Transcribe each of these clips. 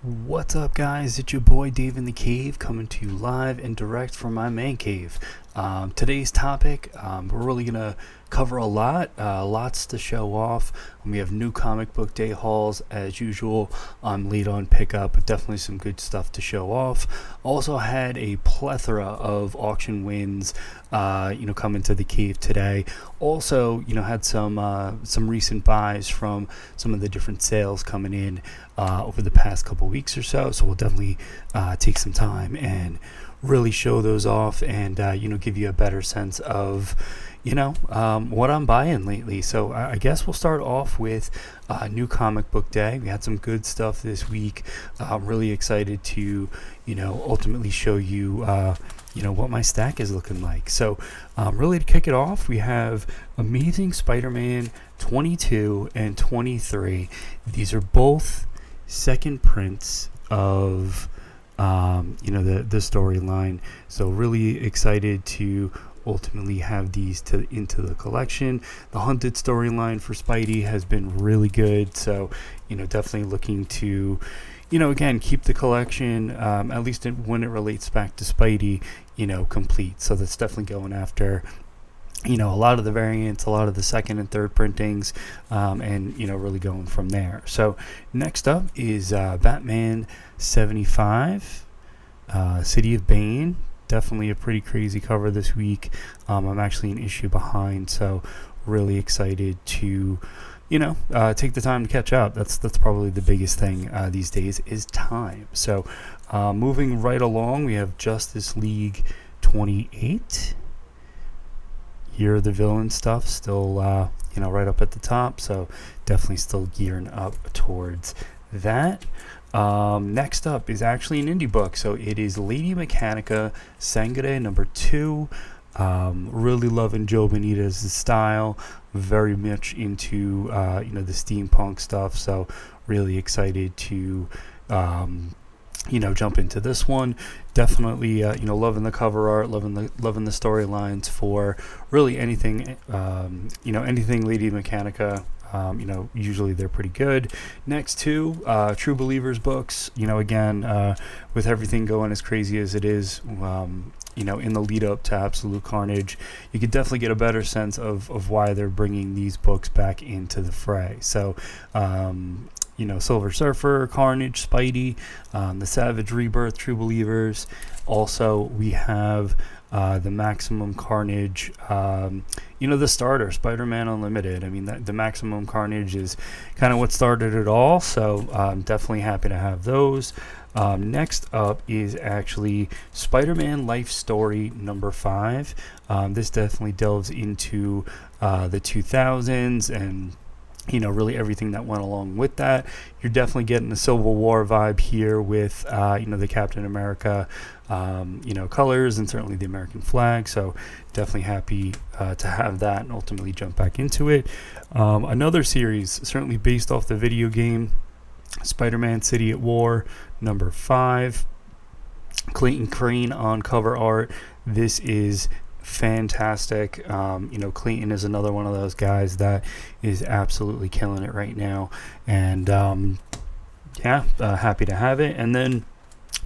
What's up, guys? It's your boy Dave in the Cave coming to you live and direct from my man cave. Today's topic, we're really going to cover a lot, lots to show off. We have new comic book day hauls as usual. I'm late on pickup, but definitely some good stuff to show off. Also had a plethora of auction wins, coming to the cave today. Also, had some recent buys from some of the different sales coming in over the past couple weeks or so. So we'll definitely take some time and really show those off and give you a better sense of what I'm buying lately. So I guess we'll start off with new comic book day. We had some good stuff this week. I'm really excited to ultimately show you what my stack is looking like. So really, to kick it off, we have Amazing Spider-Man 22 and 23. These are both second prints of the storyline. So really excited to ultimately have these into the collection. The Hunted storyline for Spidey has been really good, so definitely looking to again keep the collection, at least when it relates back to Spidey, complete. So that's definitely going after a lot of the variants, a lot of the second and third printings, and really going from there. So next up is Batman 75, City of Bane. Definitely a pretty crazy cover this week. I'm actually an issue behind, so really excited to take the time to catch up. That's probably the biggest thing these days is time. So moving right along, we have Justice League 28. Year of the Villain stuff still right up at the top, so definitely still gearing up towards that. Next up is actually an indie book, so it is Lady Mechanica Sangre number 2. Really loving Joe Benitez's style, very much into the steampunk stuff, so really excited to jump into this one. Definitely loving the cover art, loving the storylines for really anything anything Lady Mechanica. Usually they're pretty good. Next two, True Believers books. Again, with everything going as crazy as it is, in the lead up to Absolute Carnage, you could definitely get a better sense of why they're bringing these books back into the fray. So, Silver Surfer, Carnage, Spidey, the Savage Rebirth, True Believers. Also, we have the Maximum Carnage, the starter, Spider-Man Unlimited. I mean, the Maximum Carnage is kind of what started it all, so I'm definitely happy to have those. Next up is actually Spider-Man Life Story number 5. This definitely delves into the 2000s and really everything that went along with that. You're definitely getting a Civil War vibe here with the Captain America colors and certainly the American flag, so definitely happy to have that and ultimately jump back into it. Another series certainly based off the video game, Spider-Man City at War number 5. Clayton Crane on cover art. This is fantastic. Clayton is another one of those guys that is absolutely killing it right now, and happy to have it. And then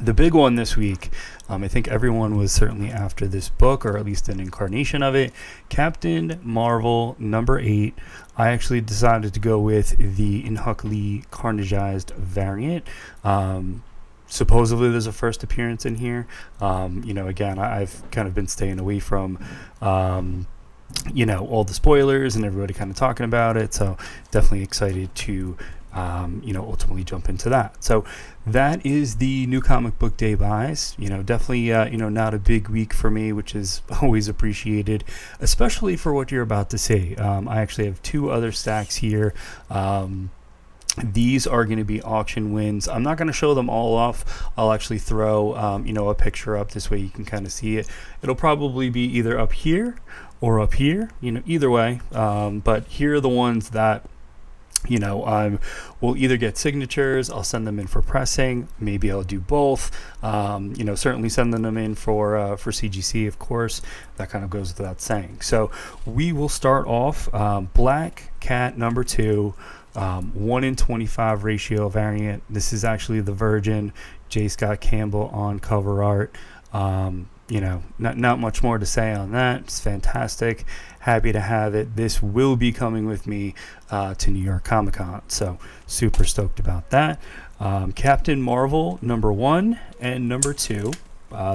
the big one this week, I think everyone was certainly after this book, or at least an incarnation of it, Captain Marvel number 8. I actually decided to go with the Inhuck Lee Carnageized variant. Supposedly there's a first appearance in here. Again, I've kind of been staying away from all the spoilers and everybody kind of talking about it, so definitely excited to ultimately jump into that. So that is the new comic book day buys. Definitely not a big week for me, which is always appreciated, especially for what you're about to see. I actually have 2 other stacks here. These are going to be auction wins. I'm not going to show them all off. I'll actually throw a picture up, this way you can kind of see it. It'll probably be either up here or up here, either way. But here are the ones that we'll either get signatures, I'll send them in for pressing, maybe I'll do both. Certainly sending them in for CGC, of course. That kind of goes without saying. So we will start off Black Cat number 2. 1 in 25 ratio variant. This is actually the Virgin, J. Scott Campbell on cover art. Not much more to say on that. It's fantastic. Happy to have it. This will be coming with me to New York Comic Con, so super stoked about that. Captain Marvel #1 and #2.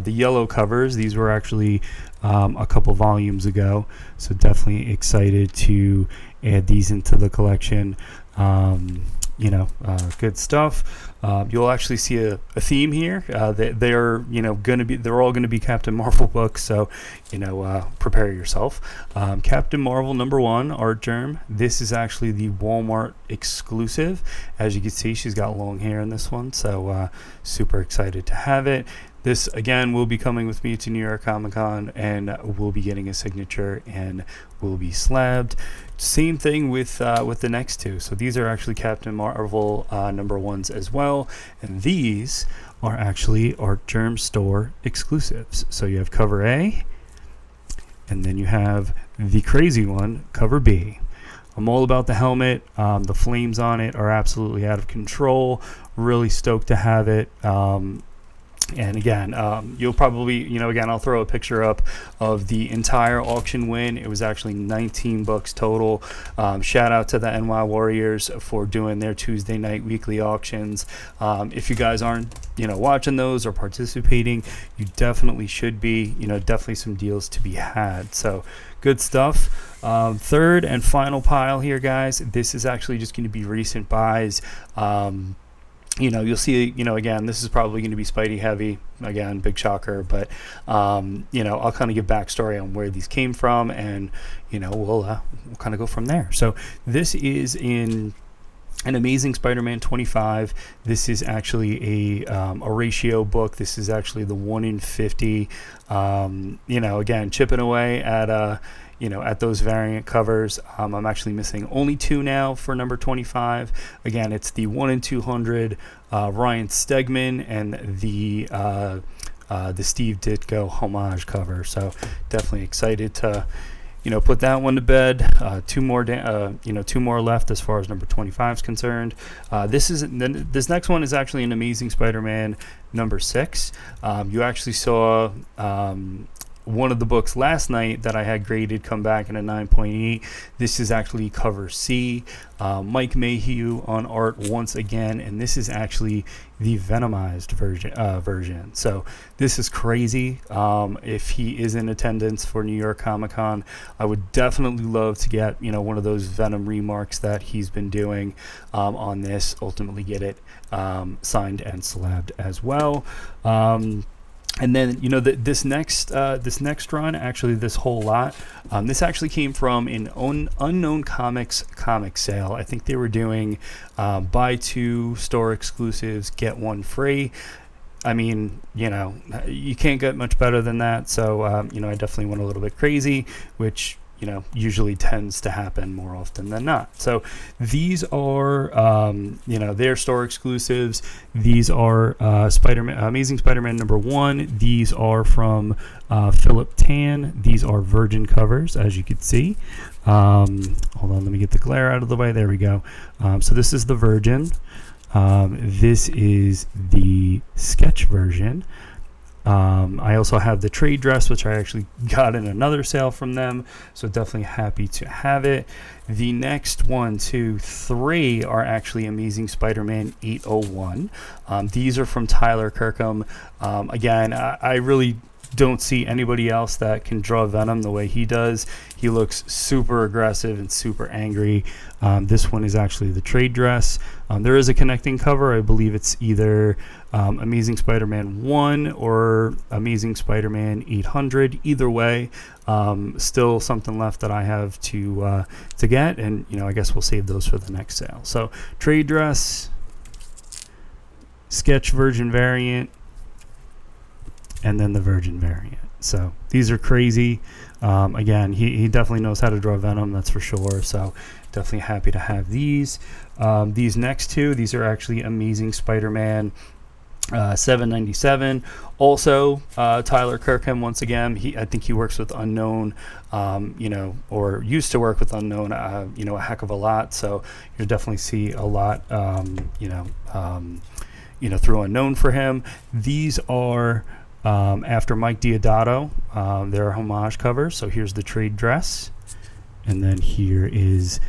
The yellow covers, these were actually a couple volumes ago, so definitely excited to add these into the collection. Good stuff. You'll actually see a theme here. They're all going to be Captain Marvel books, so prepare yourself. Captain Marvel #1 art germ. This is actually the Walmart exclusive. As you can see, she's got long hair in this one, so super excited to have it. This again will be coming with me to New York Comic Con, and we'll be getting a signature and will be slabbed. Same thing with the next two. So these are actually Captain Marvel #1s as well, and these are actually Art Germ Store exclusives. So you have cover A, and then you have the crazy one, cover B. I'm all about the helmet. The flames on it are absolutely out of control. Really stoked to have it. And again, you'll probably, I'll throw a picture up of the entire auction win. It was actually $19 total. Shout out to the NY Warriors for doing their Tuesday night weekly auctions. If you guys aren't, watching those or participating, you definitely should be. Definitely some deals to be had. So good stuff. Third and final pile here, guys. This is actually just going to be recent buys. You'll see, again, this is probably going to be Spidey heavy. Again, big shocker, but, I'll kind of give backstory on where these came from, and, we'll kind of go from there. So this is in an Amazing Spider-Man 25. This is actually a ratio book. This is actually the 1 in 50. Again, chipping away at those variant covers. I'm actually missing only 2 now for number 25. Again, it's the 1 in 200 Ryan Stegman and the Steve Ditko homage cover. So definitely excited to put that one to bed. Two more left as far as number 25 is concerned. This next one is actually an Amazing Spider-Man #6. You actually saw one of the books last night that I had graded come back in a 9.8. This is actually cover C. Mike Mayhew on art once again, and this is actually the Venomized version. So this is crazy. If he is in attendance for New York Comic Con, I would definitely love to get one of those Venom remarks that he's been doing on this. Ultimately, get it signed and slabbed as well. And then this next run, actually this whole lot, this actually came from an Unknown Comics comic sale. I think they were doing buy 2 store exclusives, get 1 free. I mean, you can't get much better than that. So I definitely went a little bit crazy, which usually tends to happen more often than not. So these are, their store exclusives. These are Amazing Spider-Man #1. These are from Philip Tan. These are Virgin covers, as you can see. Hold on, let me get the glare out of the way. There we go. So this is the Virgin. This is the sketch version. I also have the trade dress, which I actually got in another sale from them, so definitely happy to have it. The next 1, 2, 3 are actually Amazing Spider-Man 801. These are from Tyler Kirkham. Again, I really don't see anybody else that can draw Venom the way he does. He looks super aggressive and super angry. This one is actually the trade dress. There is a connecting cover. I believe it's either Amazing Spider-Man 1 or Amazing Spider-Man 800. Either way, still something left that I have to get, and I guess we'll save those for the next sale. So trade dress, sketch version variant, and then the Virgin variant. So these are crazy. Again, he definitely knows how to draw Venom, that's for sure. So definitely happy to have these. These next 2, these are actually Amazing Spider-Man $7.97. Also, Tyler Kirkham, once again, I think he works with Unknown, or used to work with Unknown, a heck of a lot. So you'll definitely see a lot, through Unknown for him. These are after Mike Diodato. They're homage covers. So here's the trade dress, and then here is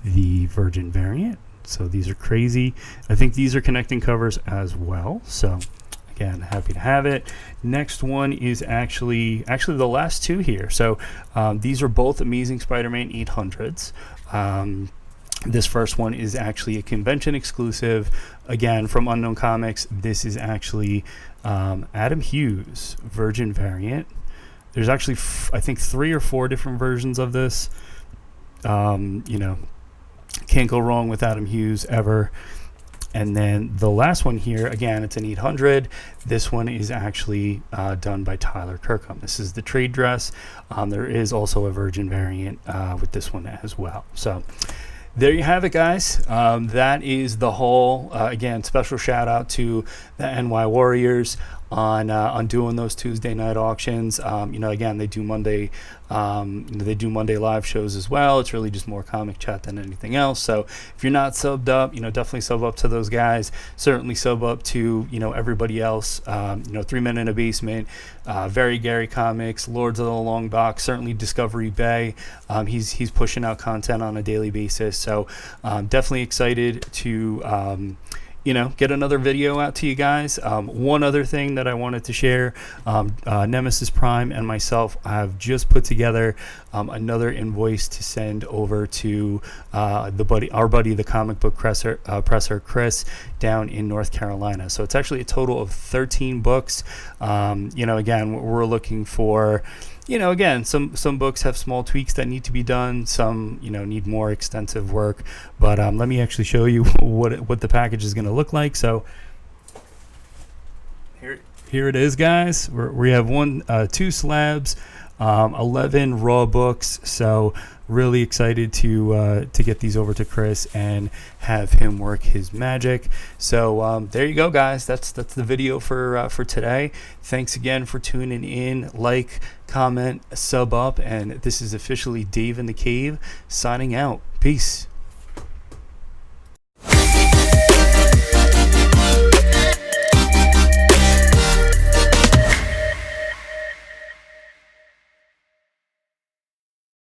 the Virgin variant. So these are crazy. I think these are connecting covers as well. So again, happy to have it. Next one is actually the last two here. So these are both Amazing Spider-Man 800s. This first one is actually a convention exclusive, again from Unknown Comics. This is actually Adam Hughes Virgin variant. There's actually I think 3 or 4 different versions of this. Can't go wrong with Adam Hughes ever. And then the last one here, again, it's an 800. This one is actually done by Tyler Kirkham. This is the trade dress. There is also a Virgin variant with this one as well. So there you have it, guys. That is the haul. Again, special shout out to the NY Warriors on doing those Tuesday night auctions. Again, they do Monday live shows as well. It's really just more comic chat than anything else. So if you're not subbed up, definitely sub up to those guys. Certainly sub up to everybody else. 3 Men in a Basement, Very Gary Comics, Lords of the Long Box, certainly Discovery Bay. He's pushing out content on a daily basis. So definitely excited to get another video out to you guys. One other thing that I wanted to share, Nemesis Prime and myself have just put together another invoice to send over to our buddy, the comic book presser Chris, down in North Carolina. So it's actually a total of 13 books. Again, we're looking for, again, some books have small tweaks that need to be done. Some, need more extensive work. But let me actually show you what the package is going to look like. So here it is, guys. We have 2 slabs, 11 raw books. So really excited to get these over to Chris and have him work his magic. So there you go, guys. That's the video for today. Thanks again for tuning in. Like, comment, sub up, and this is officially Dave in the Cave signing out. Peace.